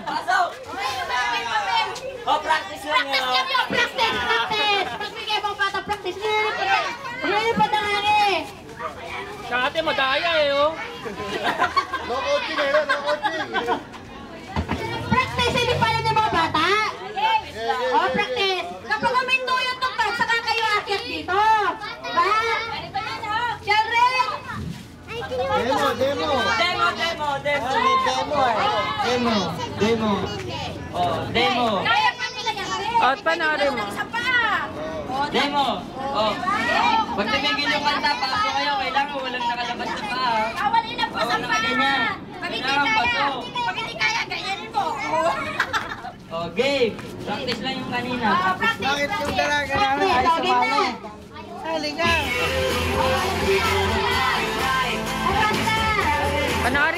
Pasok! Oh, practice lang yun. Practice! Pagbigay mo bata, practice. Nililipat ang hangin. Sa ate, madaya eh, oh. No coaching eh, no coaching. Practice, hindi pala ng mga bata. Oh, practice. Kapag may tuyot ng bag, saka kayo akyat dito. Ba? Siyempre. Demo. Demo. Oh, demo. Kaya pa nila yan. At panoorin mo. Demo. Oh. Pag tumigil yung kanta, pasok kayo. Kailangan walang nakalabas na pa. Bawal ilang pa sa Bawal na ganyan. Pag hindi Kailangan kaya, pasok. pag hindi kaya, ganyanin mo. Oh, game. Practice lang yung kanina. Practice. Bakit yung dalaga namin ay sumama? Halika. Panoorin